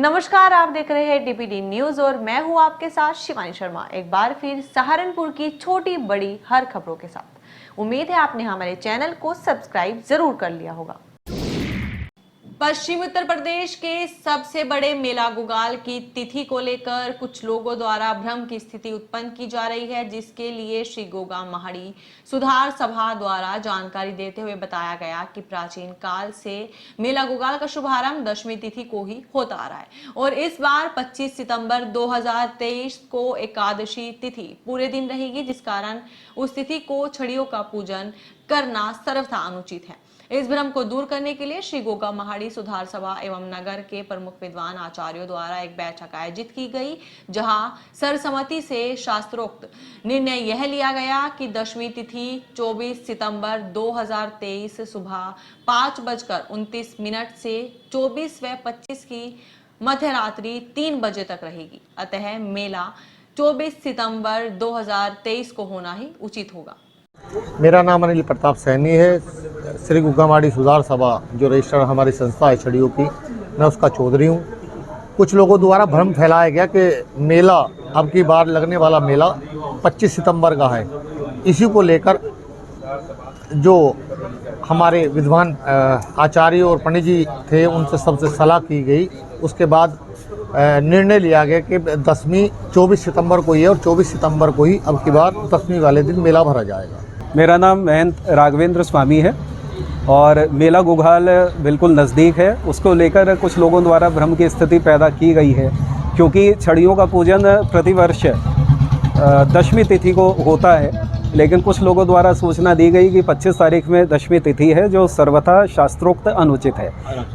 नमस्कार, आप देख रहे हैं डीपीडी न्यूज और मैं हूं आपके साथ शिवानी शर्मा। एक बार फिर सहारनपुर की छोटी बड़ी हर खबरों के साथ। उम्मीद है आपने हमारे चैनल को सब्सक्राइब जरूर कर लिया होगा। पश्चिमी उत्तर प्रदेश के सबसे बड़े मेला गुगाल की तिथि को लेकर कुछ लोगों द्वारा भ्रम की स्थिति उत्पन्न की जा रही है, जिसके लिए श्री गोगा महाड़ी सुधार सभा द्वारा जानकारी देते हुए बताया गया कि प्राचीन काल से मेला गुगाल का शुभारंभ 10वीं तिथि को ही होता आ रहा है और इस बार 25 सितंबर 2023 को एकादशी तिथि पूरे दिन रहेगी, जिस कारण उस तिथि को छड़ियों का पूजन करना सर्वथा अनुचित है। इस भ्रम को दूर करने के लिए श्री गोगा महाड़ी सुधार सभा एवं नगर के प्रमुख विद्वान आचार्यों द्वारा एक बैठक आयोजित की गई, जहां सर्वसम्मति से शास्त्रोक्त निर्णय यह लिया गया कि 10वीं तिथि 24 सितंबर 2023 सुबह 5:29 से 24 व 25 की मध्यरात्रि 3 बजे तक रहेगी। अतः मेला 24 सितंबर 2023 को होना ही उचित होगा। मेरा नाम अनिल प्रताप सैनी है। श्री गोगा महाड़ी सुधार सभा जो रजिस्टर हमारी संस्था है छड़ियों की, मैं उसका चौधरी हूँ। कुछ लोगों द्वारा भ्रम फैलाया गया कि मेला अब की बार लगने वाला मेला 25 सितंबर का है। इसी को लेकर जो हमारे विद्वान आचार्य और पंडित जी थे, उनसे सबसे सलाह की गई। उसके बाद निर्णय लिया गया कि 10वीं 24 सितंबर को ही है और 24 सितंबर को ही अब की बार 10वीं वाले दिन मेला भरा जाएगा। मेरा नाम महंत राघवेंद्र स्वामी है और मेला गुगाल बिल्कुल नज़दीक है। उसको लेकर कुछ लोगों द्वारा भ्रम की स्थिति पैदा की गई है, क्योंकि छड़ियों का पूजन प्रतिवर्ष 10वीं तिथि को होता है, लेकिन कुछ लोगों द्वारा सूचना दी गई कि 25 तारीख में 10वीं तिथि है, जो सर्वथा शास्त्रोक्त अनुचित है।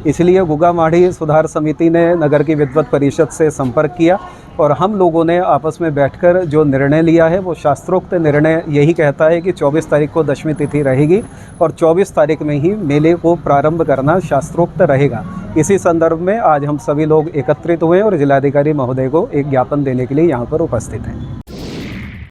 इसलिए गोगा महाड़ी सुधार समिति ने नगर की विद्वत परिषद से संपर्क किया और हम लोगों ने आपस में बैठकर जो निर्णय लिया है वो शास्त्रोक्त निर्णय यही कहता है कि 24 तारीख को 10वीं तिथि रहेगी और 24 तारीख में ही मेले को प्रारंभ करना शास्त्रोक्त रहेगा। इसी संदर्भ में आज हम सभी लोग एकत्रित हुए और जिलाधिकारी महोदय को एक ज्ञापन देने के लिए यहाँ पर उपस्थित हैं।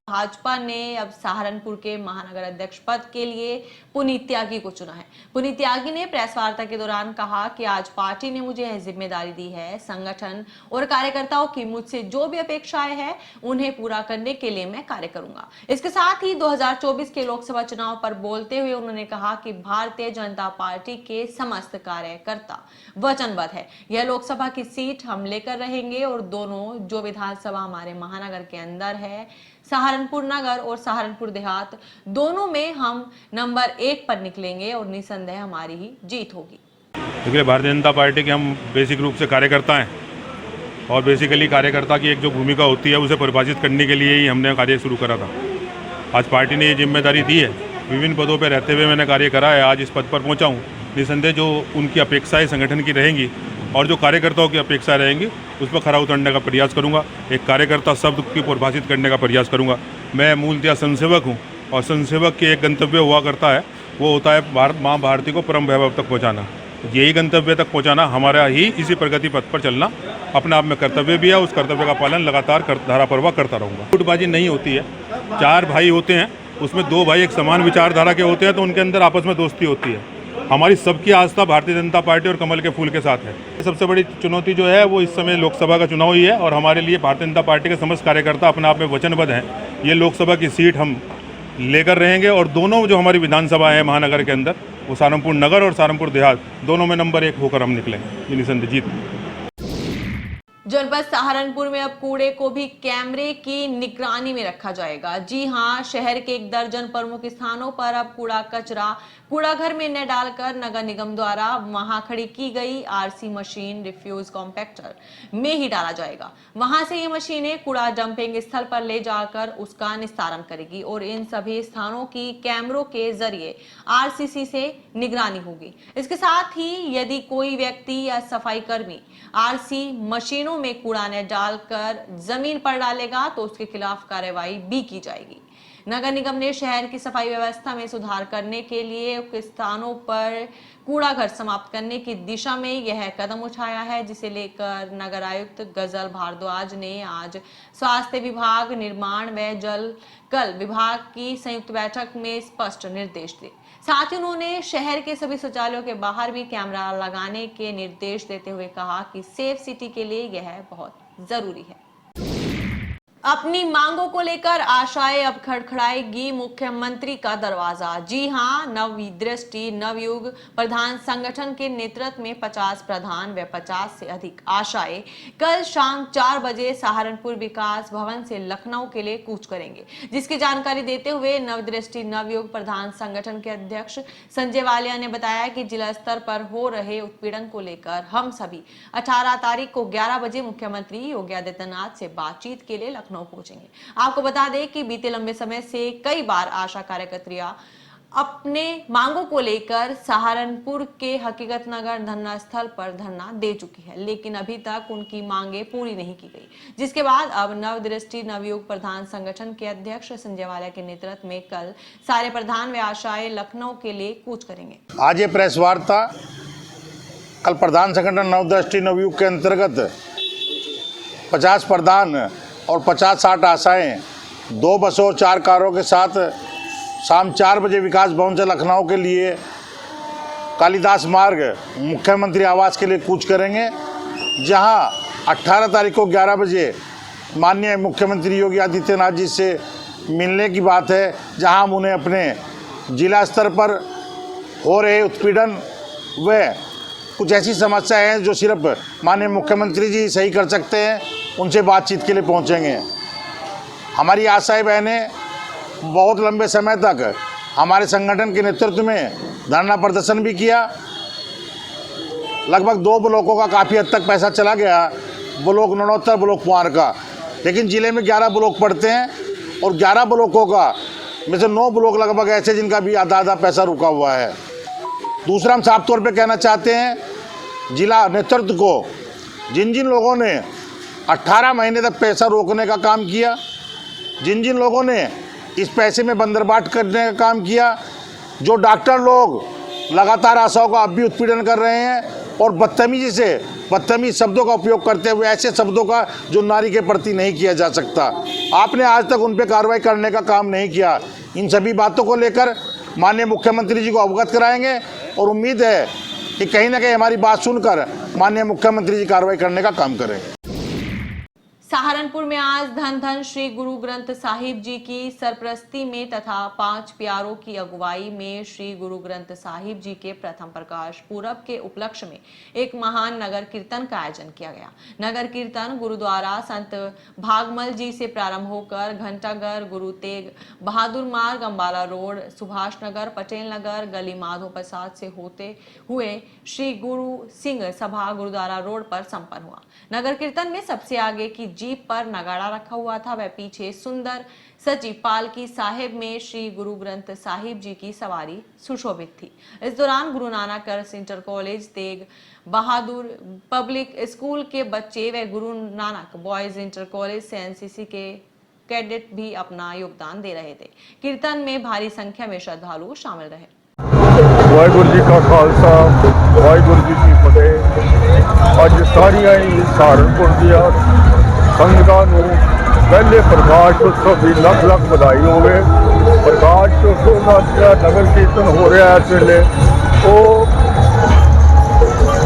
भाजपा ने अब सहारनपुर के महानगर अध्यक्ष पद के लिए पुनीत त्यागी को चुना है। पुनीत त्यागी ने प्रेस वार्ता के दौरान कहा कि आज पार्टी ने मुझे यह जिम्मेदारी दी है। संगठन और कार्यकर्ताओं की मुझसे जो भी अपेक्षाएं हैं उन्हें पूरा करने के लिए मैं कार्य करूंगा। इसके साथ ही 2024 के लोकसभा चुनाव पर बोलते हुए उन्होंने कहा कि भारतीय जनता पार्टी के समस्त कार्यकर्ता वचनबद्ध है। यह लोकसभा की सीट हम लेकर रहेंगे और दोनों जो विधानसभा हमारे महानगर के अंदर है, सहारनपुर नगर और सहारनपुर देहात, दोनों में हम नंबर 1 पर निकलेंगे और निसंदेह हमारी ही जीत होगी। देखिए, भारतीय जनता पार्टी के हम बेसिक रूप से कार्यकर्ता हैं और बेसिकली कार्यकर्ता की एक जो भूमिका होती है उसे परिभाषित करने के लिए ही हमने कार्य शुरू करा था। आज पार्टी ने ये जिम्मेदारी दी है, विभिन्न पदों पर रहते हुए मैंने कार्य करा है। आज इस पद पर पहुँचा हूँ। निसंदेह जो उनकी अपेक्षाएँ संगठन की रहेंगी और जो कार्यकर्ताओं की अपेक्षा रहेंगी उस पर खरा उतरने का प्रयास करूंगा। एक कार्यकर्ता शब्द की परिभाषित करने का प्रयास करूंगा। मैं मूलतः संसेवक हूं और संसेवक के एक गंतव्य हुआ करता है, वो होता है माँ भारती को परम वैभव तक पहुंचाना। यही गंतव्य तक पहुंचाना, हमारा ही इसी प्रगति पथ पर चलना अपने आप में कर्तव्य भी है। उस कर्तव्य का पालन लगातार धाराप्रवाह करता रहूँगा। गुटबाजी नहीं होती है। 4 भाई होते हैं, उसमें 2 भाई एक समान विचारधारा के होते हैं, तो उनके अंदर आपस में दोस्ती होती है। हमारी सबकी आस्था भारतीय जनता पार्टी और कमल के फूल के साथ है। सबसे बड़ी चुनौती जो है वो इस समय लोकसभा का चुनाव ही है और हमारे लिए भारतीय जनता पार्टी के समस्त कार्यकर्ता अपने आप में वचनबद्ध हैं। ये लोकसभा की सीट हम लेकर रहेंगे और दोनों जो हमारी विधानसभा है महानगर के अंदर, वो सहारनपुर नगर और सहारनपुर देहात, दोनों में नंबर 1 होकर हम निकलेंगे। निसंदेह जीत। जनपद सहारनपुर में अब कूड़े को भी कैमरे की निगरानी में रखा जाएगा। जी हां, शहर के 1 दर्जन प्रमुख स्थानों पर अब कूड़ा कचरा कूड़ा घर में न डालकर नगर निगम द्वारा वहां खड़ी की गई आरसी मशीन रिफ्यूज कॉम्पैक्टर में ही डाला जाएगा। वहां से ये मशीनें कूड़ा डंपिंग स्थल पर ले जाकर उसका निस्तारण करेगी और इन सभी स्थानों की कैमरों के जरिए आरसीसी से निगरानी होगी। इसके साथ ही यदि कोई व्यक्ति या सफाई कर्मी आरसी मशीनों में कूड़ा न डालकर जमीन पर डालेगा तो उसके खिलाफ कार्रवाई भी की जाएगी। नगर निगम ने शहर की सफाई व्यवस्था में सुधार करने के लिए उपयुक्त स्थानों पर कूड़ा घर समाप्त करने की दिशा में यह कदम उठाया है, जिसे लेकर नगर आयुक्त गजल भारद्वाज ने आज स्वास्थ्य विभाग, निर्माण व जल कल विभाग की संयुक्त बैठक में स्पष्ट निर्देश दिए। साथ ही उन्होंने शहर के सभी शौचालयों के बाहर भी कैमरा लगाने के निर्देश देते हुए कहा कि सेफ सिटी के लिए यह बहुत जरूरी है। अपनी मांगों को लेकर आशाएं अब खड़खड़ाएगी मुख्यमंत्री का दरवाजा। जी हां, नवदृष्टि नवयुग प्रधान संगठन के नेतृत्व में 50 प्रधान व 50 से अधिक आशाएं कल शाम 4 बजे सहारनपुर विकास भवन से लखनऊ के लिए कूच करेंगे, जिसकी जानकारी देते हुए नवदृष्टि नवयुग प्रधान संगठन के अध्यक्ष संजय वालिया ने बताया कि जिला स्तर पर हो रहे उत्पीड़न को लेकर हम सभी 18 तारीख को 11 बजे मुख्यमंत्री योगी आदित्यनाथ से बातचीत के लिए लखनऊ पहुंचेंगे। आपको बता दें कि बीते लंबे समय से कई बार आशा कार्यकर्त्रियां अपने मांगों को लेकर सहारनपुर के हकीकत नगर धरना स्थल पर धरना दे चुकी है, लेकिन अभी तक उनकी मांगे पूरी नहीं की गई, जिसके बाद अब नवदृष्टि नवयुग प्रधान संगठन के अध्यक्ष संजय वालिया के नेतृत्व में कल सारे प्रधान व आशाएं लखनऊ के लिए कूच करेंगे। आज ये प्रेस वार्ता कल प्रधान संगठन नवदृष्टि नवयुग के अंतर्गत 50 प्रधान और 50-60 आशाएं 2 बसों और 4 कारों के साथ शाम 4 बजे विकास भवन से लखनऊ के लिए कालिदास मार्ग मुख्यमंत्री आवास के लिए कूच करेंगे, जहां 18 तारीख को 11 बजे माननीय मुख्यमंत्री योगी आदित्यनाथ जी से मिलने की बात है, जहां हम उन्हें अपने जिला स्तर पर हो रहे उत्पीड़न व कुछ ऐसी समस्याएं हैं जो सिर्फ माननीय मुख्यमंत्री जी सही कर सकते हैं, उनसे बातचीत के लिए पहुंचेंगे। हमारी आशाएं बहनें बहुत लंबे समय तक हमारे संगठन के नेतृत्व में धरना प्रदर्शन भी किया। लगभग 2 ब्लॉकों का काफ़ी हद तक पैसा चला गया, ब्लॉक नड़ोत्तर, ब्लॉक कुंवार का, लेकिन ज़िले में 11 ब्लॉक पड़ते हैं और 11 ब्लॉकों का में से 9 ब्लॉक लगभग ऐसे जिनका भी आधा पैसा रुका हुआ है। दूसरा, हम साफ तौर पे कहना चाहते हैं जिला नेतृत्व को, जिन जिन लोगों ने 18 महीने तक पैसा रोकने का काम किया, जिन जिन लोगों ने इस पैसे में बंदरबाट करने का काम किया, जो डॉक्टर लोग लगातार आशाओं का अब भी उत्पीड़न कर रहे हैं और बदतमीज शब्दों का उपयोग करते हुए, ऐसे शब्दों का जो नारी के प्रति नहीं किया जा सकता, आपने आज तक उन पर कार्रवाई करने का काम नहीं किया। इन सभी बातों को लेकर माननीय मुख्यमंत्री जी को अवगत कराएंगे और उम्मीद है कि कहीं ना कहीं हमारी बात सुनकर माननीय मुख्यमंत्री जी कार्रवाई करने का काम करेंगे। सहारनपुर में आज धन धन श्री गुरु ग्रंथ साहिब जी की सरप्रस्ती में तथा 5 प्यारों की अगुवाई में श्री गुरु ग्रंथ साहिब जी के प्रथम प्रकाश पूरब के उपलक्ष्य में एक महान नगर कीर्तन का आयोजन किया गया। नगर कीर्तन गुरुद्वारा संत भागमल जी से प्रारंभ होकर घंटाघर, गुरु तेग बहादुर मार्ग, अंबाला रोड, सुभाष नगर, पटेल नगर, गली माधो प्रसाद से होते हुए श्री गुरु सिंह सभा गुरुद्वारा रोड पर संपन्न हुआ। नगर कीर्तन में सबसे आगे की जीप पर नगाड़ा रखा हुआ था, वह पीछे सुंदर सजी पालकी साहिब में श्री गुरु ग्रंथ साहिब जी की सवारी सुशोभित थी। इस दौरान Guru Nanak girls inter college, Tegh Bahadur public school के बच्चे व Guru Nanak boys inter college से एनसीसी के कैडेट भी अपना योगदान दे रहे थे। कीर्तन में भारी संख्या में श्रद्धालु शामिल रहे। वाहिगुरू जी का खालसा, वाहिगुरू जी की फतेह। अज सारिया ही सहारनपुर दिया संगतां नूं पहले प्रकाश उत्सव की लख लख बधाई होवे। प्रकाश उत्सव का नगर कीर्तन हो रहा है, इस वेले वो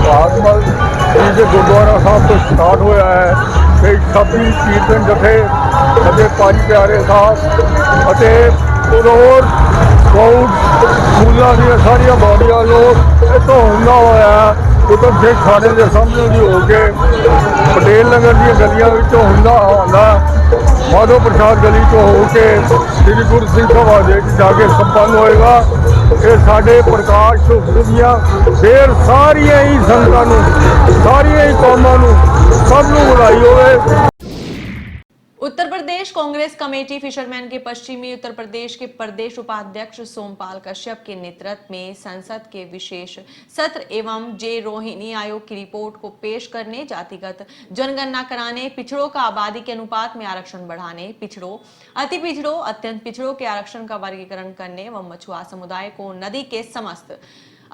भागमल जी के गुरुद्वारा साहब तो स्टार्ट होया है। कई सभी कीर्तन जथे अते 5 प्यारे साहब अते और स्काउट स्कूलों दी सारिया बॉडियां लोग इतों हमला होया कुतुब सिंह थाने के सामने भी हो के पटेल नगर दी गलियां विचों हमला आंदा, माधो प्रसाद गली तो होके श्री गुरु सिंह सभा दे जाके संपन्न होएगा। ये साडे प्रकाश दुनिया फिर सारिया ही संगतां नूं, सारिया ही कौमां नूं सब नूं बधाई होवे। उत्तर प्रदेश कांग्रेस कमेटी फिशरमैन के पश्चिमी उत्तर प्रदेश के प्रदेश उपाध्यक्ष सोमपाल कश्यप के नेतृत्व में संसद के विशेष सत्र एवं जे रोहिणी आयोग की रिपोर्ट को पेश करने, जातिगत जनगणना कराने, पिछड़ों का आबादी के अनुपात में आरक्षण बढ़ाने, पिछड़ों, अति पिछड़ों, अत्यंत पिछड़ों के आरक्षण का वर्गीकरण करने व मछुआ समुदाय को नदी के समस्त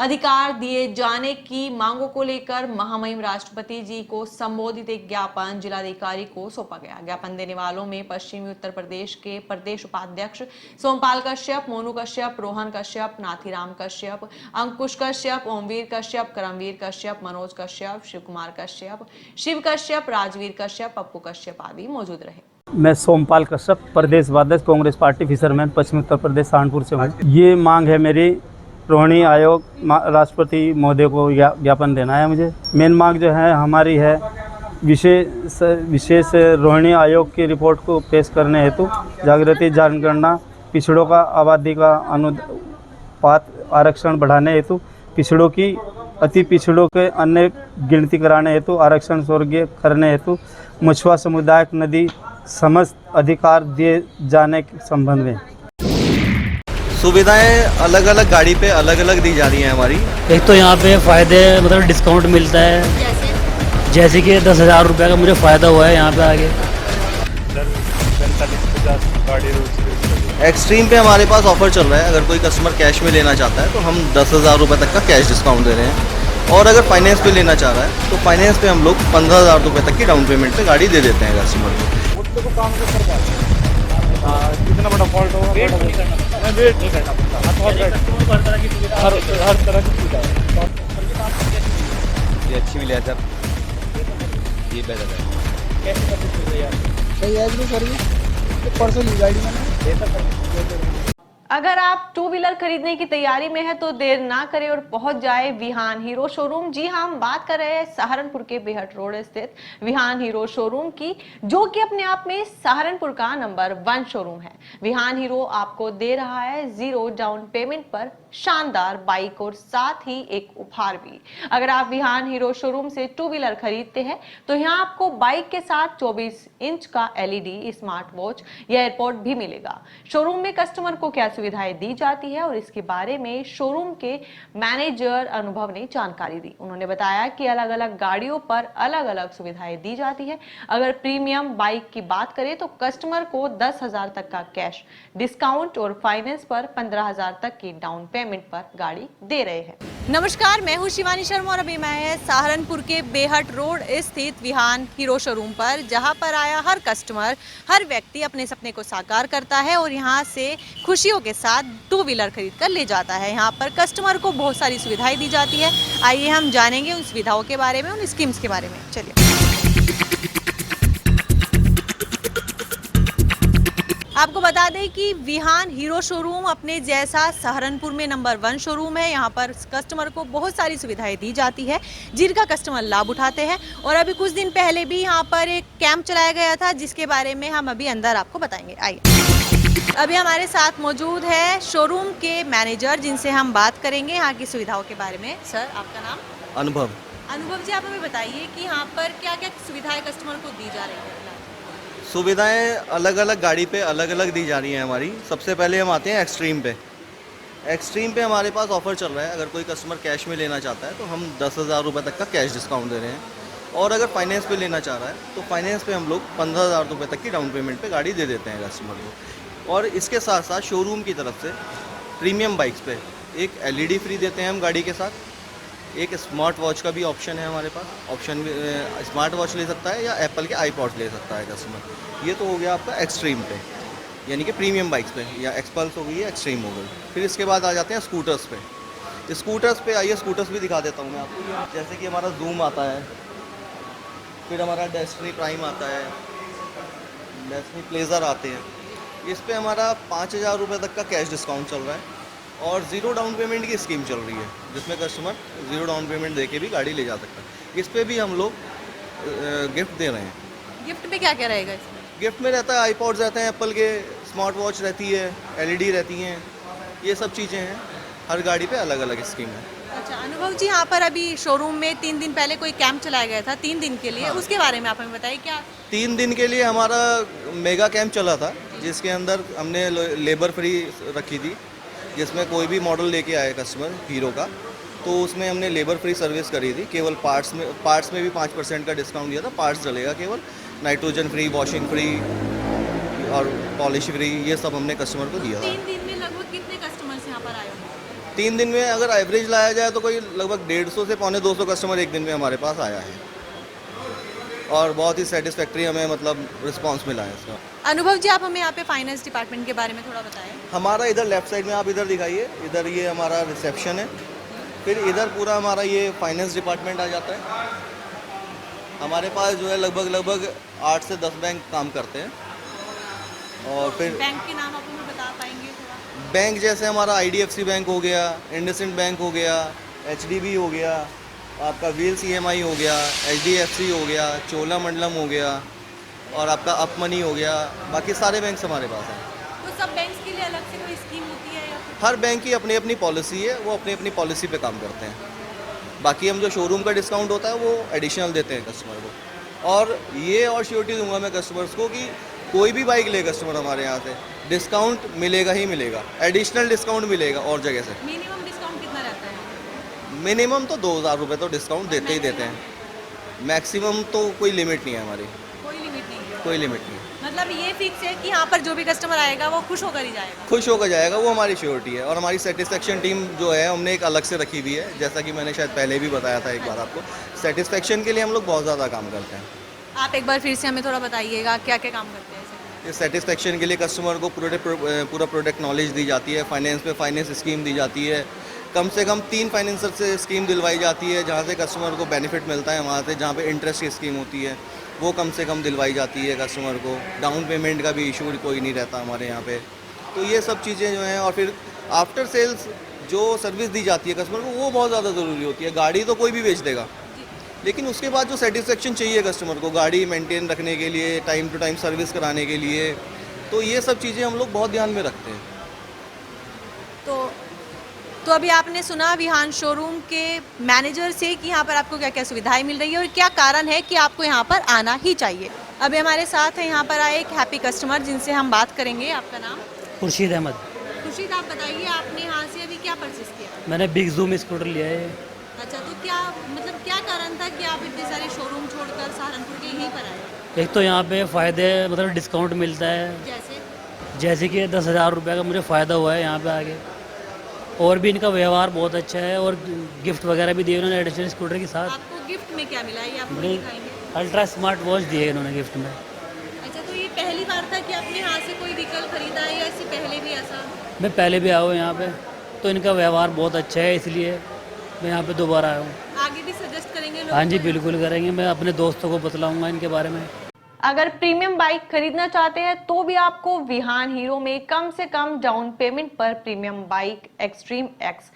अधिकार दिए जाने की मांगों को लेकर महामहिम राष्ट्रपति जी को संबोधित एक ज्ञापन जिलाधिकारी को सौंपा गया। ज्ञापन देने वालों में पश्चिमी उत्तर प्रदेश के प्रदेश उपाध्यक्ष सोमपाल कश्यप, मोनू कश्यप, रोहन कश्यप, नाथीराम कश्यप, अंकुश कश्यप, ओमवीर कश्यप, करमवीर कश्यप, मनोज कश्यप, शिव कुमार कश्यप, शिव कश्यप, राजवीर कश्यप, पप्पू कश्यप आदि मौजूद रहे। मैं सोमपाल कश्यप, प्रदेश उपाध्यक्ष कांग्रेस पार्टी फिशरमैन पश्चिमी उत्तर प्रदेश सहारनपुर से हूँ। ये मांग है मेरी, रोहिणी आयोग राष्ट्रपति महोदय को ज्ञापन देना है मुझे। मेन मांग जो है हमारी है विशेष रोहिणी आयोग की रिपोर्ट को पेश करने हेतु जागृति जनगणना, पिछड़ों का आबादी का अनुपात आरक्षण बढ़ाने हेतु, पिछड़ों की अति पिछड़ों के अन्य गिनती कराने हेतु, आरक्षण स्वर्गीय करने हेतु, मछुआ समुदाय नदी समस्त अधिकार दिए जाने के संबंध में। सुविधाएं अलग अलग गाड़ी पे अलग अलग दी जा रही हैं हमारी। एक तो यहाँ पे फ़ायदे मतलब डिस्काउंट मिलता है, जैसे कि 10,000 रुपये का मुझे फ़ायदा हुआ है यहाँ पे आगे। एक्सट्रीम पे हमारे पास ऑफर चल रहा है, अगर कोई कस्टमर कैश में लेना चाहता है तो हम 10,000 रुपये तक का कैश डिस्काउंट दे रहे हैं, और अगर फाइनेंस पे लेना चाह रहा है तो फाइनेंस पे हम लोग 15,000 रुपये तक की डाउन पेमेंट पे गाड़ी दे देते हैं कस्टमर को। कितना बड़ा फॉल्ट होगा वेट नहीं करना पड़ता, हर तरह की सुविधा ये अच्छी मिली है सर, ये बेहतर है। कैसे सही है सर्विस परसों ली गाड़ी मैंने। अगर आप टू व्हीलर खरीदने की तैयारी में है तो देर ना करें और पहुंच जाए विहान हीरो शोरूम। जी हाँ, हम बात कर रहे हैं सहारनपुर के बेहट रोड स्थित विहान हीरो शोरूम की, जो कि अपने आप में सहारनपुर का नंबर 1 शोरूम है। विहान हीरो आपको दे रहा है 0 डाउन पेमेंट पर शानदार बाइक और साथ ही एक उपहार भी। अगर आप विहान हीरो शोरूम से टू व्हीलर खरीदते हैं तो यहाँ आपको बाइक के साथ 24 इंच का LED स्मार्ट वॉच या एयरपॉड भी मिलेगा। शोरूम में कस्टमर को क्या सुविधाएं दी जाती है और इसके बारे में शोरूम के मैनेजर अनुभव ने जानकारी दी। उन्होंने बताया कि अलग अलग गाड़ियों पर अलग अलग सुविधाएं दी जाती है। अगर प्रीमियम बाइक की बात करें तो कस्टमर को 10,000 तक का कैश डिस्काउंट और फाइनेंस पर 15,000 तक की डाउन पेमेंट पर गाड़ी दे रहे हैं। नमस्कार, मैं हूं शिवानी शर्मा और अभी मैं है सहारनपुर के बेहट रोड स्थित विहान हीरो शोरूम पर, जहां पर आया हर कस्टमर, हर व्यक्ति अपने सपने को साकार करता है और यहां से खुशियों के साथ टू व्हीलर खरीद कर ले जाता है। यहां पर कस्टमर को बहुत सारी सुविधाएं दी जाती है। आइए हम जानेंगे उन सुविधाओं के बारे में, उन स्कीम्स के बारे में। चलिए, आपको बता दें कि विहान हीरो शोरूम अपने जैसा सहारनपुर में नंबर 1 शोरूम है। यहाँ पर कस्टमर को बहुत सारी सुविधाएं दी जाती है जिनका कस्टमर लाभ उठाते हैं। और अभी कुछ दिन पहले भी यहाँ पर एक कैंप चलाया गया था, जिसके बारे में हम अभी अंदर आपको बताएंगे। आइए, अभी हमारे साथ मौजूद है शोरूम के मैनेजर, जिनसे हम बात करेंगे यहाँ की सुविधाओं के बारे में। सर, आपका नाम? अनुभव। अनुभव जी, आप हमें बताइए कि यहाँ पर क्या क्या सुविधाएं कस्टमर को दी जा रही है? सुविधाएं अलग अलग गाड़ी पे अलग अलग दी जा रही हैं हमारी। सबसे पहले हम आते हैं एक्सट्रीम पे। एक्सट्रीम पे हमारे पास ऑफर चल रहा है, अगर कोई कस्टमर कैश में लेना चाहता है तो हम 10,000 रुपये तक का कैश डिस्काउंट दे रहे हैं, और अगर फाइनेंस पे लेना चाह रहा है तो फाइनेंस पे हम लोग 15,000 रुपये तक की डाउन पेमेंट पे गाड़ी दे देते हैं कस्टमर को। और इसके साथ साथ शोरूम की तरफ से प्रीमियम बाइक्स पे एक LED फ्री देते हैं हम गाड़ी के साथ। एक स्मार्ट वॉच का भी ऑप्शन है हमारे पास, ऑप्शन भी स्मार्ट वॉच ले सकता है या एप्पल के आईपॉड्स ले सकता है कस्टमर। ये तो हो गया आपका एक्सट्रीम पे, यानी कि प्रीमियम बाइक्स पे, या एक्सपल्स हो गई या एक्सट्रीम हो गई। फिर इसके बाद आ जाते हैं स्कूटर्स पे। स्कूटर्स पे आइए, स्कूटर्स भी दिखा देता हूँ मैं आपको। जैसे कि हमारा जूम आता है, फिर हमारा डेस्टिनी प्राइम आता है, डेस्टिनी प्लेजर आते हैं। इस पर हमारा 5,000 रुपये तक का कैश डिस्काउंट चल रहा है और 0 डाउन पेमेंट की स्कीम चल रही है, जिसमें कस्टमर 0 डाउन पेमेंट देके भी गाड़ी ले जा सकता है। इस पर भी हम लोग गिफ्ट दे रहे हैं। गिफ्ट में क्या क्या रहेगा इसमें? गिफ्ट में रहता है आईपॉड्स रहते हैं एप्पल के, स्मार्ट वॉच रहती है, LED रहती हैं, ये सब चीज़ें हैं। हर गाड़ी पे अलग अलग स्कीम है। अच्छा अनुभव जी, यहाँ पर अभी शोरूम में 3 दिन पहले कोई कैंप चलाया गया था 3 दिन के लिए। हाँ। उसके बारे में आप हमें बताइए। क्या 3 दिन के लिए हमारा मेगा कैंप चला था, जिसके अंदर हमने लेबर फ्री रखी थी, जिसमें कोई भी मॉडल लेके आए कस्टमर हीरो का तो उसमें हमने लेबर फ्री सर्विस करी थी। केवल पार्ट्स में भी 5% का डिस्काउंट दिया था। पार्ट्स चलेगा केवल, नाइट्रोजन फ्री, वॉशिंग फ्री और पॉलिश फ्री, ये सब हमने कस्टमर को दिया था। 3 दिन में लगभग कितने कस्टमर्स यहाँ पर आए होंगे? 3 दिन में अगर एवरेज लाया जाए तो कोई लगभग 150 से पौने 200 कस्टमर एक दिन में हमारे पास आया है और बहुत ही सेटिस्फैक्ट्री हमें मतलब रिस्पांस मिला है इसका। अनुभव जी, आप हमें यहाँ पे फाइनेंस डिपार्टमेंट के बारे में थोड़ा बताएं। हमारा इधर लेफ्ट साइड में आप इधर दिखाइए, इधर ये हमारा रिसेप्शन है, फिर इधर पूरा हमारा ये फाइनेंस डिपार्टमेंट आ जाता है। हमारे पास जो है लगभग 8 से 10 बैंक काम करते हैं। और फिर बैंक के नाम आप हमें बता पाएंगे थोड़ा? बैंक जैसे हमारा IDFC बैंक हो गया, इंडसइंड बैंक हो गया, HDB हो गया, आपका व्हील्स EMI हो गया, HDFC हो गया, चोलामंडलम हो गया और आपका अप मनी हो गया। बाकी सारे बैंक हमारे पास हैं। तो सब बैंक्स के लिए अलग से कोई स्कीम होती है या फिर? हर बैंक की अपनी अपनी पॉलिसी है, वो अपनी अपनी पॉलिसी पे काम करते हैं। बाकी हम जो शोरूम का डिस्काउंट होता है वो एडिशनल देते हैं कस्टमर को। और ये और श्योरिटी दूंगा मैं कस्टमर्स को कि कोई भी बाइक ले कस्टमर हमारे यहाँ से डिस्काउंट मिलेगा ही मिलेगा, एडिशनल डिस्काउंट मिलेगा और जगह से। मिनिमम डिस्काउंट कितना रहता है? मिनिमम तो 2000 रुपये तो डिस्काउंट देते ही देते हैं, मैक्सिमम तो कोई लिमिट नहीं है हमारी, कोई लिमिट नहीं है। कोई लिमिट नहीं। मतलब ये फिक्स है कि यहाँ पर जो भी कस्टमर आएगा वो खुश होकर ही जाएगा? खुश होकर जाएगा, वो हमारी श्योरिटी है। और हमारी सेटिस्फेक्शन टीम जो है हमने एक अलग से रखी हुई है, जैसा कि मैंने शायद पहले भी बताया था एक बार आपको। सेटिस्फेक्शन के लिए हम लोग बहुत ज़्यादा काम करते हैं। आप एक बार फिर से हमें थोड़ा बताइएगा क्या क्या काम करते हैं? इस सेटिस्फेक्शन के लिए कस्टमर को पूरा प्रोडक्ट नॉलेज दी जाती है, फाइनेंस पे फाइनेंस स्कीम दी जाती है, कम से कम 3 फाइनेंसर से स्कीम दिलवाई जाती है जहाँ से कस्टमर को बेनिफिट मिलता है। वहाँ से जहाँ पे इंटरेस्ट की स्कीम होती है वो कम से कम दिलवाई जाती है कस्टमर को। डाउन पेमेंट का भी इशू कोई नहीं रहता हमारे यहाँ पे। तो ये सब चीज़ें जो हैं, और फिर आफ्टर सेल्स जो सर्विस दी जाती है कस्टमर को वो बहुत ज़्यादा ज़रूरी होती है। गाड़ी तो कोई भी बेच देगा, लेकिन उसके बाद जो सेटिस्फेक्शन चाहिए कस्टमर को गाड़ी मेंटेन रखने के लिए, टाइम टू टाइम सर्विस कराने के लिए, तो ये सब चीज़ें हम लोग बहुत ध्यान में रखते हैं। तो अभी आपने सुना विहान शोरूम के मैनेजर से कि यहाँ पर आपको क्या क्या सुविधाएं मिल रही है और क्या कारण है कि आपको यहाँ पर आना ही चाहिए। अभी हमारे साथ है यहाँ पर आए एक हैप्पी कस्टमर जिनसे हम बात करेंगे। आपका नाम? खुर्शीद अहमद। खुर्शीद, आप बताइए आपने यहाँ से अभी क्या परचेज किया? मैंने बिग जूम स्कूटर लिया है। अच्छा, तो क्या मतलब क्या कारण था कि आप इतने सारे शोरूम छोड़कर सहारनपुर के यहीं पर आए? एक तो यहाँ पे फ़ायदे मतलब डिस्काउंट मिलता है, जैसे कि 10,000 रुपये का मुझे फ़ायदा हुआ है यहाँ पे आके। और भी इनका व्यवहार बहुत अच्छा है और गिफ्ट वगैरह भी दिए उन्होंने एडिशनल स्कूटर के साथ। आपको गिफ्ट में क्या मिला है ये आप मुझे दिखाएंगे? अल्ट्रा स्मार्ट वॉच दिए इन्होंने गिफ्ट में। अच्छा, तो ये पहली बार था कि आपने यहाँ से कोई व्हीकल खरीदा है या इससे पहले भी ऐसा? मैं पहले भी आया हूँ यहाँ पे, तो इनका व्यवहार बहुत अच्छा है, इसलिए मैं यहाँ पे दोबारा आया हूँ। आगे भी सजेस्ट करेंगे लोगों हाँ जी को? बिल्कुल करेंगे, मैं अपने दोस्तों को बतलाऊँगा इनके बारे में। अगर प्रीमियम बाइक खरीदना चाहते हैं तो भी आपको विहान हीरो में कम से कम डाउन पेमेंट पर प्रीमियम बाइक एक्सट्रीम एक्स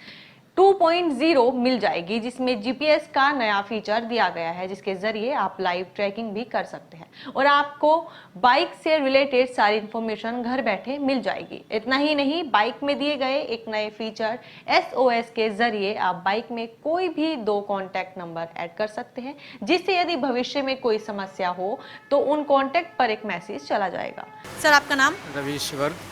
2.0 मिल जाएगी, जिसमें जीपीएस का नया फीचर दिया गया है, जिसके जरिए आप लाइव ट्रैकिंग भी कर सकते हैं और आपको बाइक से रिलेटेड सारी इंफॉर्मेशन घर बैठे मिल जाएगी। इतना ही नहीं, बाइक में दिए गए एक नए फीचर SOS के जरिए आप बाइक में कोई भी 2 कॉन्टैक्ट नंबर ऐड कर सकते हैं, जिससे यदि भविष्य में कोई समस्या हो तो उन कॉन्टैक्ट पर एक मैसेज चला जाएगा। सर, आपका नाम? रविश्वर।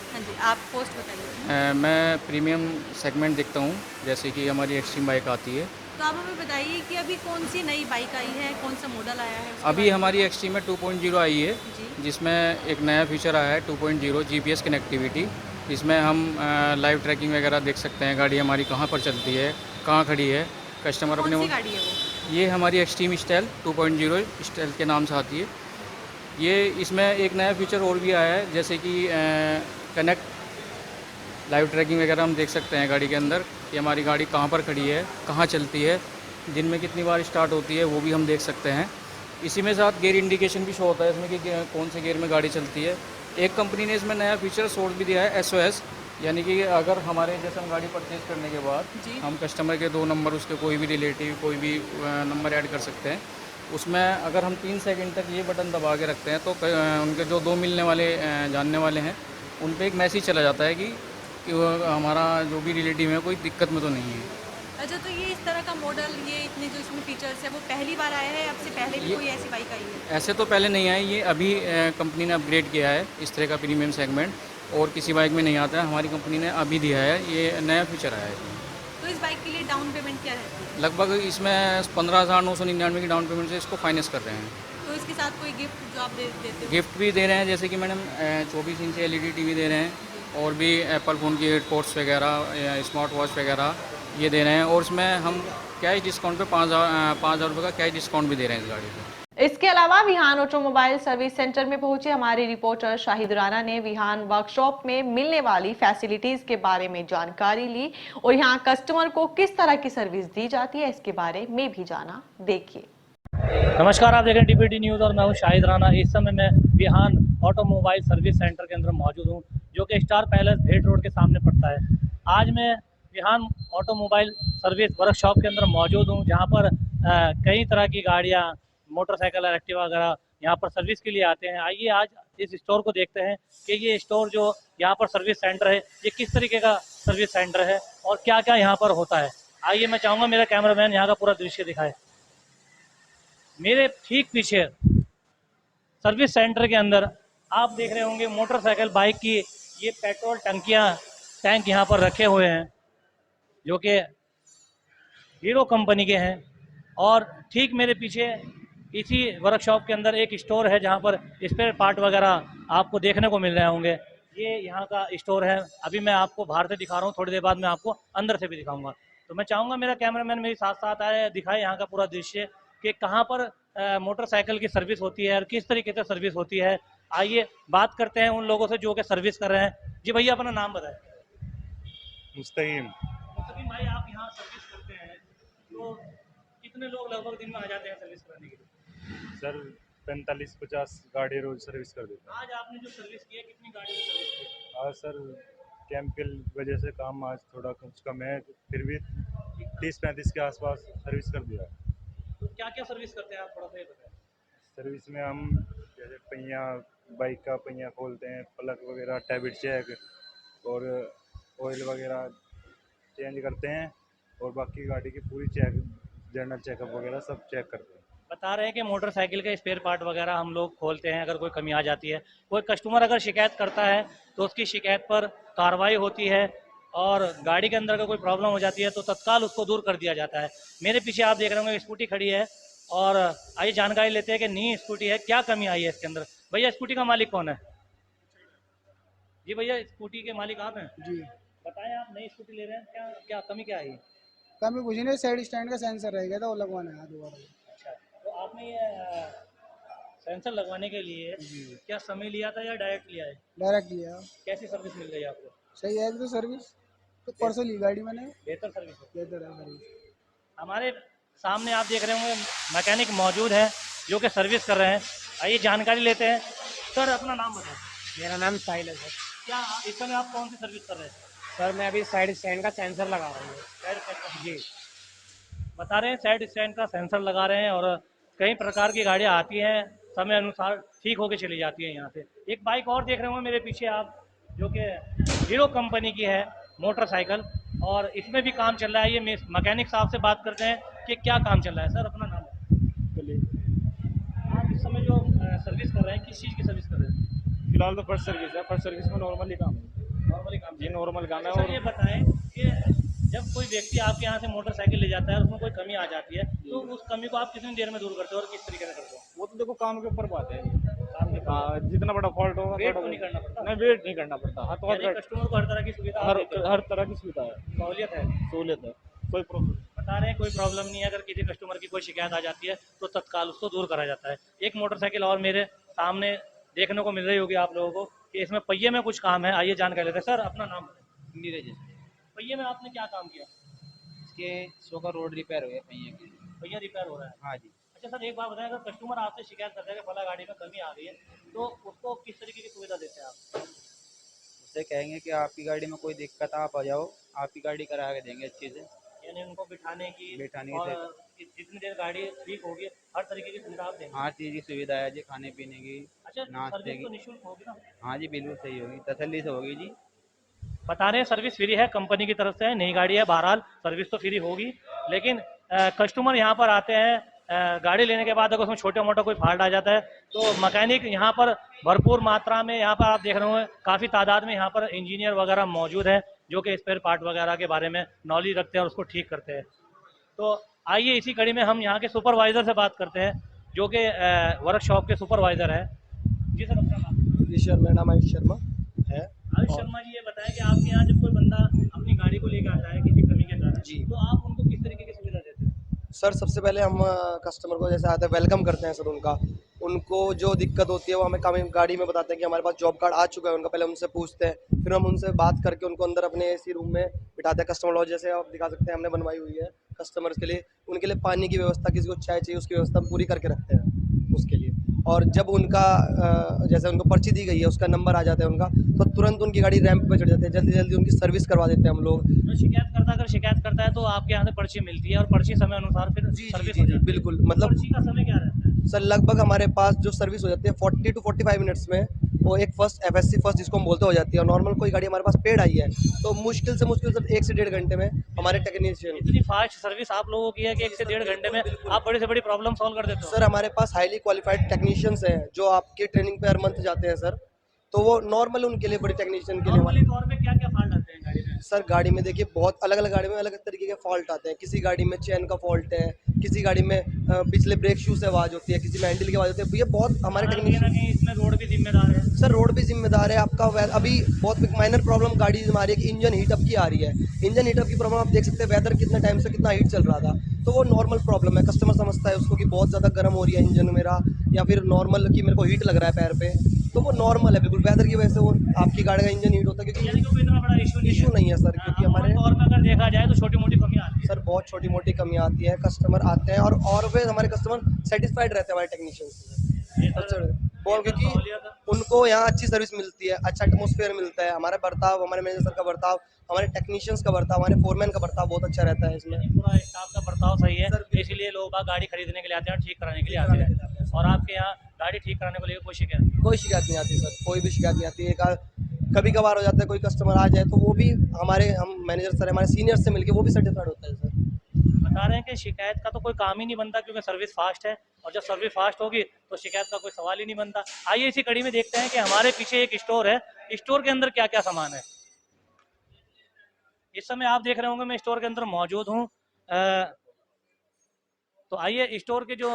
हाँ जी, आप पोस्ट बताइए। मैं प्रीमियम सेगमेंट देखता हूँ, जैसे कि हमारी एक्सट्रीम बाइक आती है। तो आप हमें बताइए कि अभी कौन सी नई बाइक आई है, कौन सा मॉडल आया है? अभी हमारी एक्सट्रीम में 2.0 आई है, जिसमें एक नया फीचर आया है 2.0 GPS कनेक्टिविटी। इसमें हम लाइव ट्रैकिंग वगैरह देख सकते हैं, गाड़ी हमारी कहाँ पर चलती है, कहाँ खड़ी है। कस्टमर अपने कौन सी गाड़ी है वो? ये हमारी एक्सट्रीम स्टाइल 2.0 स्टाइल के नाम से आती है। ये इसमें एक नया फीचर और भी आया है, जैसे कि कनेक्ट लाइव ट्रैकिंग वगैरह हम देख सकते हैं गाड़ी के अंदर कि हमारी गाड़ी कहाँ पर खड़ी है, कहाँ चलती है, दिन में कितनी बार स्टार्ट होती है, वो भी हम देख सकते हैं। इसी में साथ गियर इंडिकेशन भी शो होता है इसमें कि कौन से गियर में गाड़ी चलती है। एक कंपनी ने इसमें नया फीचर सोर्स भी दिया है SOS, यानी कि अगर हमारे जैसे हम गाड़ी परचेज करने के बाद हम कस्टमर के 2 नंबर, उसके कोई भी रिलेटिव कोई भी नंबर ऐड कर सकते हैं। उसमें अगर हम 3 सेकंड तक ये बटन दबा के रखते हैं तो उनके जो 2 मिलने वाले जानने वाले हैं उन पर एक मैसेज चला जाता है कि हमारा जो भी रिलेटिव है कोई दिक्कत में तो नहीं है। अच्छा, तो ये इस तरह का मॉडल, ये इतने जो इसमें फीचर्स है, वो पहली बार आया है? आपसे पहले भी कोई ऐसी बाइक आई है? ऐसे तो पहले नहीं आई, ये अभी कंपनी ने अपग्रेड किया है इस तरह का प्रीमियम सेगमेंट, और किसी बाइक में नहीं आता है, हमारी कंपनी ने अभी दिया है, ये नया फीचर आया है। तो इस बाइक के लिए डाउन पेमेंट क्या रहती है? लगभग इसमें 15,999 की डाउन पेमेंट से इसको फाइनेंस कर रहे हैं। तो इसके साथ कोई गिफ्ट जो आप देते हो? गिफ्ट भी दे रहे हैं, जैसे कि मैडम 24 इंच LED TV दे रहे हैं, और भी एप्पल फ़ोन की एयरपोर्ट्स वगैरह या स्मार्ट वॉच वगैरह ये दे रहे हैं। और इसमें हम कैश डिस्काउंट पे 5,000 रुपये का कैश डिस्काउंट भी दे रहे हैं इस गाड़ी पे। इसके अलावा विहान ऑटोमोबाइल सर्विस सेंटर में पहुंचे हमारे रिपोर्टर शाहिद राणा ने विहान वर्कशॉप में मिलने वाली फैसिलिटीज के बारे में जानकारी ली और यहां कस्टमर को किस तरह की सर्विस दी जाती है इसके बारे में भी जाना। देखिए। नमस्कार, आप देख रहे हैं डीपीडी न्यूज़ और मैं हूं शाहिद राणा। इस समय मैं विहान ऑटोमोबाइल सर्विस सेंटर के अंदर मौजूद हूं, जो कि स्टार पैलेस भेट रोड के सामने पड़ता है। आज मैं विहान ऑटोमोबाइल सर्विस वर्कशॉप के अंदर मौजूद हूं, जहां पर कई तरह की गाड़ियां, मोटरसाइकिल, एक्टिवा वगैरह यहाँ पर सर्विस के लिए आते हैं। आइए आज इस स्टोर को देखते हैं कि ये स्टोर जो यहाँ पर सर्विस सेंटर है, ये किस तरीके का सर्विस सेंटर है और क्या क्या यहाँ पर होता है। आइए, मैं चाहूँगा मेरा कैमरामैन यहाँ का पूरा दृश्य दिखाए। मेरे ठीक पीछे सर्विस सेंटर के अंदर आप देख रहे होंगे मोटरसाइकिल, बाइक की ये पेट्रोल टैंक यहाँ पर रखे हुए हैं, जो कि हीरो कंपनी के हैं। और ठीक मेरे पीछे इसी वर्कशॉप के अंदर एक स्टोर है, जहाँ पर स्पेयर पार्ट वगैरह आपको देखने को मिल रहे होंगे। ये यहाँ का स्टोर है। अभी मैं आपको बाहर से दिखा रहा हूँ, थोड़ी देर बाद मैं आपको अंदर से भी दिखाऊंगा। तो मैं चाहूँगा मेरा कैमरामैन मेरे साथ साथ आए, दिखाए यहाँ का पूरा दृश्य कि कहाँ पर मोटरसाइकिल की सर्विस होती है और किस तरीके से सर्विस होती है। आइए बात करते हैं उन लोगों से जो कि सर्विस कर रहे हैं। जी भैया, अपना नाम बताएं। मुस्तकीम। भाई, आप यहाँ सर्विस करते हैं तो कितने लोग लगभग दिन में आ जाते हैं सर्विस कराने के लिए? सर 45-50 गाड़ी रोज सर्विस कर देते आज आपने जो सर्विस की है, कितनी गाड़ी की सर्विस की है? हैं। आज सर कैंप की वजह से काम आज थोड़ा कुछ कम है, फिर भी 30-35 के आसपास सर्विस कर दिया। तो क्या क्या सर्विस करते हैं आप, थोड़ा सा ये बताएं। सर्विस में हम जैसे पहिया, बाइक का पहिया खोलते हैं, प्लग वगैरह, टैबिट चेक और ऑयल वगैरह चेंज करते हैं, और बाकी गाड़ी की पूरी चेक, जनरल चेकअप वगैरह सब चेक करते हैं। बता रहे हैं कि मोटरसाइकिल के स्पेयर पार्ट वगैरह हम लोग खोलते हैं। अगर कोई कमी आ जाती है, कोई कस्टमर अगर शिकायत करता है तो उसकी शिकायत पर कार्रवाई होती है, और गाड़ी के अंदर अगर कोई प्रॉब्लम हो जाती है तो तत्काल उसको दूर कर दिया जाता है। मेरे पीछे आप देख रहे होंगे स्कूटी खड़ी है, और आइए जानकारी लेते हैं कि नई स्कूटी है, क्या कमी आई है इसके अंदर। भैया, स्कूटी का मालिक कौन है? जी भैया, स्कूटी के मालिक आप हैं? जी बताएं, आप नई स्कूटी ले रहे हैं, क्या क्या कमी क्या आई? कमी कुछ नहीं, साइड स्टैंड का सेंसर रह गया था, वो लगवाना है दोबारा। अच्छा, तो आपने ये सेंसर लगवाने के लिए क्या समय लिया था या डायरेक्ट लिया है? डायरेक्ट लिया। कैसी सर्विस मिल गई आपको? सही है तो सर्विस, तो परसों ली गाड़ी मैंने। बेहतर सर्विस है। बेहतर है सर्विस। हमारे सामने आप देख रहे होंगे मैकेनिक मौजूद है जो कि सर्विस कर रहे हैं। आइए जानकारी लेते हैं। सर, अपना नाम बताएं। मेरा नाम साहिल है सर। क्या इस समय आप कौन सी सर्विस कर रहे हैं? सर मैं अभी साइड स्टैंड का सेंसर लगा रहा हूँ। साइड स्टैंड का? जी, बता रहे हैं साइड स्टैंड का सेंसर लगा रहे हैं, और कई प्रकार की गाड़ियाँ आती हैं, समय अनुसार ठीक होके चली जाती हैं यहाँ से। एक बाइक और देख रहे होंगे मेरे पीछे आप, जो कि हीरो कंपनी की है मोटरसाइकिल, और इसमें भी काम चल रहा है। ये मैकेनिक साहब से बात करते हैं कि क्या काम चल रहा है। सर, अपना नाम बताइए। आप इस समय जो सर्विस कर रहे हैं, किस चीज़ की सर्विस कर रहे हैं? फिलहाल तो फर्स्ट सर्विस है। फर्स्ट सर्विस में नॉर्मली काम है। नॉर्मली काम? जी नॉर्मल काम है। और ये बताएं कि जब कोई व्यक्ति आपके यहाँ से मोटरसाइकिल ले जाता है और उसमें कोई कमी आ जाती है, तो उस कमी को आप कितनी देर में दूर करते हो और किस तरीके से करते हो? वो तो देखो काम के ऊपर बात है। जितना बड़ा फॉल्ट होगा, वेट तो नहीं करना पड़ता? नहीं, वेट नहीं करना पड़ता। हाँ, तो कस्टमर को हर तरह की सुविधा, हर तरह की सुविधा है, सहूलियत है। सहूलियत है, कोई प्रॉब्लम। बता रहे हैं कोई प्रॉब्लम नहीं है। अगर किसी कस्टमर की कोई शिकायत आ जाती है तो तत्काल उसको दूर करा जाता है। एक मोटरसाइकिल और मेरे सामने देखने को मिल रही होगी आप लोगों को कि इसमें पहिए में कुछ काम है। आइए जानकारी लेते हैं। सर, अपना नाम? नीरज। पहिए में आपने क्या काम किया? इसके शो का रोड रिपेयर हो गया पहिए की। पहिया रिपेयर हो रहा है? हाँ जी। अच्छा सर, एक बात बताएं, अगर कस्टमर आपसे शिकायत करता है कि फला गाड़ी में कमी आ गई है, तो उसको किस तरीके की सुविधा देते हैं आप? उससे कहेंगे कि आपकी गाड़ी में कोई दिक्कत, आप आ जाओ, आपकी गाड़ी करा के देंगे अच्छी से। यानी उनको बिठाने की और जितनी देर गाड़ी ठीक होगी हर तरीके की सुविधा आप देंगे? हर चीज़ की सुविधा है जी, खाने पीने की, अच्छा, नाश्ते सर्विस तो की। निःशुल्क होगी ना? हाँ जी, बिल्कुल सही होगी, तसल्ली से होगी जी। बता रहे हैं सर्विस फ्री है, कंपनी की तरफ से है, नई गाड़ी है, बहरहाल सर्विस तो फ्री होगी। लेकिन कस्टमर यहाँ पर आते हैं, गाड़ी लेने के बाद अगर उसमें छोटा मोटा कोई फॉल्ट आ जाता है तो मैकेनिक यहाँ पर भरपूर मात्रा में, यहाँ पर आप देख रहे हो काफ़ी तादाद में यहाँ पर इंजीनियर वगैरह मौजूद हैं जो कि स्पेयर पार्ट वगैरह के बारे में नॉलेज रखते हैं और उसको ठीक करते हैं। तो आइए इसी कड़ी में हम यहाँ के सुपरवाइज़र से बात करते हैं जो कि वर्कशॉप के सुपरवाइज़र है। जी सर, अपना नाम? जी सर, मेरा नाम आयुष शर्मा है। आयुष शर्मा जी, ये बताएं कि आपके यहाँ जब कोई बंदा अपनी गाड़ी को लेकर आता है किसी कमी के कारण, तो आप उनको किस तरीके की सुविधा देते हैं? सर सबसे पहले हम कस्टमर को जैसे आते हैं वेलकम करते हैं सर उनको जो दिक्कत होती है वो हमें गाड़ी में बताते हैं कि हमारे पास जॉब कार्ड आ चुका है उनका, पहले उनसे पूछते हैं, फिर हम उनसे बात करके उनको अंदर अपने एसी रूम में बिठाते हैं। कस्टमर लॉज जैसे आप दिखा सकते हैं हमने बनवाई हुई है कस्टमर्स के लिए, उनके लिए पानी की व्यवस्था, किसी को चाय चाहिए उसकी व्यवस्था हम पूरी करके रखते हैं उसके लिए। और जब उनका जैसे उनको पर्ची दी गई है उसका नंबर आ जाता है उनका, तो तुरंत उनकी गाड़ी रैंप पे चढ़ जाती है, जल्दी जल्दी उनकी सर्विस करवा देते हैं हम लोग। तो शिकायतकर्ता अगर शिकायत करता है तो आपके यहाँ से पर्ची मिलती है और पर्ची समय अनुसार फिर सर्विस हो जाती है? बिल्कुल, मतलब पर्ची का समय क्या रहता है सर लगभग हमारे पास जो सर्विस हो जाती है 40 to 45 मिनट्स में, वो एक फर्स्ट FSC फर्स्ट जिसको हम बोलते हो जाती है। और नॉर्मल कोई गाड़ी हमारे पास पेड आई है तो मुश्किल से 1 से 1.5 घंटे में हमारे टेक्नीशियन। इतनी फास्ट सर्विस आप लोगों की है कि 1 से 1.5 घंटे में आप बड़ी से बड़ी प्रॉब्लम सॉल्व कर देते हो? सर हमारे पास हाईली क्वालिफाइड टेक्नीशियंस हैं जो आपकी ट्रेनिंग पे हर मंथ जाते हैं सर, तो वो नॉर्मल उनके लिए बड़ी टेक्नीशियन के लिए नॉर्मली तौर पे क्या क्या फॉल्ट आते हैं गाड़ी में? सर गाड़ी में देखिए बहुत अलग अलग गाड़ी में अलग तरीके के फॉल्ट आते हैं। किसी गाड़ी में चेन का फॉल्ट है, किसी गाड़ी में पिछले ब्रेक शू से आवाज़ होती है, किसी में हैंडल की आवाज़ होती है। ये बहुत हमारे टेक्नीशियन, इसमें रोड भी जिम्मेदार है सर रोड भी जिम्मेदार है आपका। अभी बहुत माइनर प्रॉब्लम गाड़ी हमारी है कि इंजन हीटअप की आ रही है। इंजन हीटअप की प्रॉब्लम आप देख सकते हैं, वेदर कितना टाइम से कितना हीट चल रहा था, तो वो नॉर्मल प्रॉब्लम है। कस्टमर समझता है उसको कि बहुत ज़्यादा गर्म हो रही है इंजन मेरा, या फिर नॉर्मल कि मेरे को हीट लग रहा है पैर पे, तो वो नॉर्मल है बिल्कुल। वेदर की वजह से वो आपकी गाड़ी का इंजन हीट होता है, क्योंकि कोई इतना बड़ा इशू नहीं है सर, क्योंकि हमारे तौर में अगर देखा जाए तो छोटी मोटी कमी आती है सर, बहुत छोटी मोटी कमियाँ आती है। कस्टमर आते हैं और वे हमारे कस्टमर सेटिस्फाइड रहते हैं हमारे टेक्नीशियन से, और क्योंकि उनको यहाँ अच्छी सर्विस मिलती है, अच्छा एटमोसफेयर मिलता है। हमारा बर्ताव, हमारे मैनेजर सर का बर्ताव, हमारे टेक्नीशियंस का बर्ताव, हमारे फोरमैन का बर्ताव बहुत अच्छा रहता है इसमें। पूरा स्टाफ का बर्ताव सही है, इसीलिए लोग गाड़ी खरीदने के लिए आते हैं और ठीक कराने के लिए आते हैं। और आपके यहाँ गाड़ी ठीक कराने को लेकर कोई शिकायत नहीं आती सर, कोई भी शिकायत नहीं आती। कभी कभार हो जाता है कोई कस्टमर आ जाए तो वो भी हम मैनेजर सर हमारे सीनियर से मिलके वो भी सर्टिफाइड होता है सर। बता रहे हैं कि शिकायत का तो कोई काम ही नहीं बनता क्योंकि सर्विस फास्ट है, और जब सर्विस फास्ट होगी तो शिकायत का कोई सवाल ही नहीं बनता। आइए इसी कड़ी में देखते हैं कि हमारे पीछे एक स्टोर है, स्टोर के अंदर क्या क्या सामान है। इस समय आप देख रहे होंगे मैं स्टोर के अंदर मौजूद हूँ। तो आइए स्टोर के जो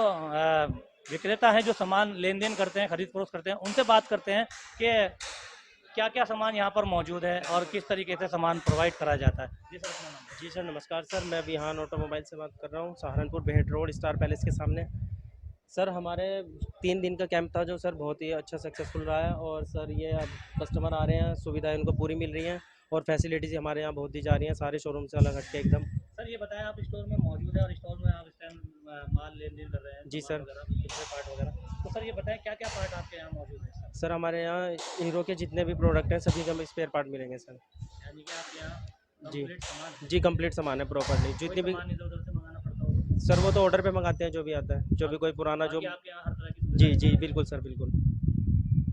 विक्रेता हैं, जो सामान लेन देन करते हैं, खरीद फरोख्त करते हैं, उनसे बात करते हैं कि क्या क्या सामान यहाँ पर मौजूद है और किस तरीके से सामान प्रोवाइड करा जाता है। जी सर, अपना नाम। जी सर नमस्कार सर, मैं बिहान ऑटोमोबाइल से बात कर रहा हूँ, Saharanpur Behat road star palace के सामने। सर हमारे 3 दिन का कैंप था जो सर बहुत ही अच्छा सक्सेसफुल रहा है, और सर ये अब कस्टमर आ रहे हैं, सुविधाएं उनको पूरी मिल रही हैं और फैसिलिटीज़ हमारे यहाँ बहुत दी जा रही हैं, सारे शोरूम से अलग हटके एकदम। सर ये बताएं, आप स्टोर में मौजूद है और स्टोर में आप इस टाइम माल लेन देन कर रहे हैं? जी सर। दूसरे पार्ट वगैरह, तो सर ये बताएं क्या क्या पार्ट आपके यहाँ मौजूद है? सर हमारे यहाँ हीरो के जितने भी प्रोडक्ट हैं सभी का स्पेयर पार्ट मिलेंगे सर। यानी कि आप यहाँ जी कंप्लीट सामान है? जी कंप्लीट सामान है प्रॉपर्ली, जितनी भी सामान इधर उधर से मंगाना पड़ता होगा? सर वो तो ऑर्डर पे मंगाते हैं, जो भी आता है, जो भी कोई पुराना जो। आपके यहाँ हर तरह की जी जी बिल्कुल सर बिल्कुल।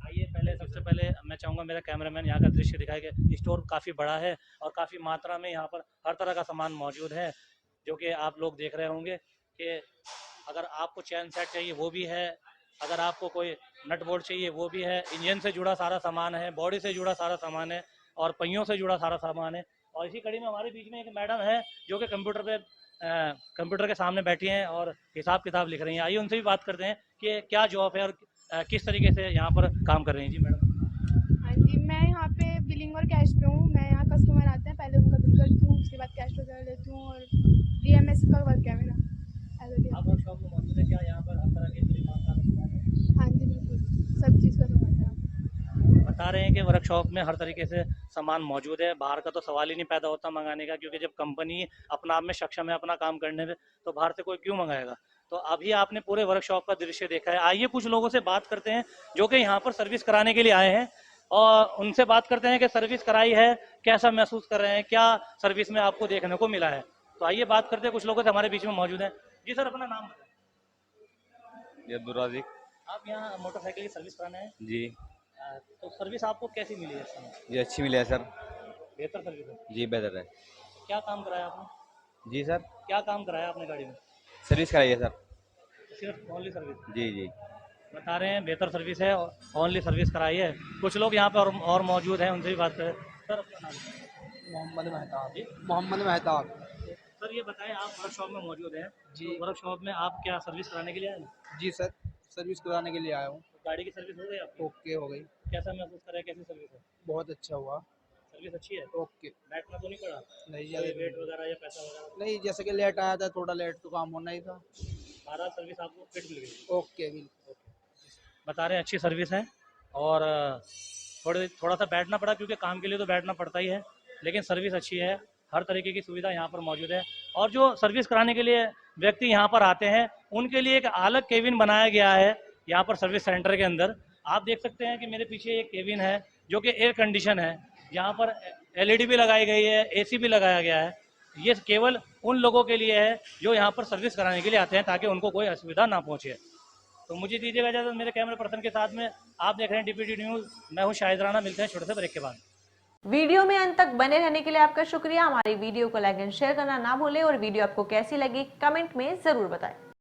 आइए पहले सबसे पहले मैं चाहूँगा मेरा कैमरामैन यहाँ का दृश्य दिखाए कि स्टोर काफ़ी बड़ा है और काफ़ी मात्रा में यहाँ पर हर तरह का सामान मौजूद है, जो कि आप लोग देख रहे होंगे कि अगर आपको चैन सेट चाहिए वो भी है, अगर आपको कोई नट बोल्ट चाहिए वो भी है, इंजन से जुड़ा सारा सामान है, बॉडी से जुड़ा सारा सामान है और पहियों से जुड़ा सारा सामान है। और इसी कड़ी में हमारे बीच में एक मैडम है जो कि कंप्यूटर के सामने बैठी हैं और हिसाब किताब लिख रही हैं। आइए उनसे भी बात करते हैं कि क्या जॉब है और किस तरीके से यहाँ पर काम कर रही हैं। जी मैडम। हाँ जी, मैं यहाँ पे बिलिंग और कैश पे हूँ। मैं यहाँ कस्टमर आते हैं, पहले उनका बिल करती हूँ, उसके बाद कैश वगैरह लेती हूँ, और DMS का वर्क है मेरा। आप वर्कशॉप में मौजूद है क्या? यहाँ पर हर तरह के हाँ जी बिल्कुल, सब चीज़ का सामान है। बता रहे हैं कि वर्कशॉप में हर तरीके से सामान मौजूद है, बाहर का तो सवाल ही नहीं पैदा होता मंगाने का, क्योंकि जब कंपनी अपना आप में सक्षम है अपना काम करने में तो बाहर से कोई क्यों मंगाएगा। तो अभी आपने पूरे वर्कशॉप का दृश्य देखा है। आइए कुछ लोगों से बात करते हैं जो कि यहाँ पर सर्विस कराने के लिए आए हैं, और उनसे बात करते हैं कि सर्विस कराई है, कैसा महसूस कर रहे हैं, क्या सर्विस में आपको देखने को मिला है। तो आइए बात करते हैं कुछ लोगों से हमारे बीच में मौजूद है। जी सर, अपना नाम बताएं। अब्दुल। आप यहाँ मोटरसाइकिल की सर्विस कराने हैं? जी। तो सर्विस आपको कैसी मिली है? जी अच्छी मिली है सर। बेहतर सर्विस है? जी बेहतर है। क्या काम कराया आपने? जी सर। क्या काम कराया आपने गाड़ी में? सर्विस कराई है सर। सिर्फ ओनली सर्विस? जी जी। बता रहे हैं बेहतर सर्विस है, ओनली सर्विस कराई है। कुछ लोग यहाँ पे और मौजूद हैं, उनसे भी बात करें। सर अपना नाम? मोहम्मद मेहताब। जी मोहम्मद मेहताब। सर ये बताएं, आप वर्कशॉप में मौजूद हैं जी, वर्कशॉप में आप क्या सर्विस कराने के लिए आए हैं? जी सर, सर्विस कराने के लिए आया हूँ। गाड़ी की सर्विस हो गई आपकी? ओके हो गई। कैसा महसूस कर रहे हैं, कैसी सर्विस है? बहुत अच्छा हुआ। सर्विस अच्छी है? ओके। बैठना तो नहीं पड़ा? नहीं कोई ज़्यादा वेट वगैरह या पैसा वगैरह? नहीं, जैसे कि लेट आया था, थोड़ा लेट तो काम होना ही था। सारा सर्विस आपको फिट मिल गई? ओके बिल्कुल। बता रहे हैं अच्छी सर्विस है और थोड़ा सा बैठना पड़ा क्योंकि काम के लिए तो बैठना पड़ता ही है, लेकिन सर्विस अच्छी है। हर तरीके की सुविधा यहाँ पर मौजूद है और जो सर्विस कराने के लिए व्यक्ति यहाँ पर आते हैं उनके लिए एक अलग केबिन बनाया गया है यहाँ पर सर्विस सेंटर के अंदर। आप देख सकते हैं कि मेरे पीछे एक केबिन है जो कि एयर कंडीशन है। यहाँ पर LED भी लगाई गई है, AC भी लगाया गया है। ये केवल उन लोगों के लिए है जो यहाँ पर सर्विस कराने के लिए आते हैं ताकि उनको कोई असुविधा ना पहुँचे। तो मुझे दीजिएगा इजाज़त, मेरे कैमरा पर्सन के साथ में आप देख रहे हैं DPD न्यूज़। मैं हूँ शाहिद राणा। मिलते हैं छोटे से ब्रेक के बाद। वीडियो में अंत तक बने रहने के लिए आपका शुक्रिया। हमारी वीडियो को लाइक एंड शेयर करना ना भूलें और वीडियो आपको कैसी लगी कमेंट में जरूर बताएं।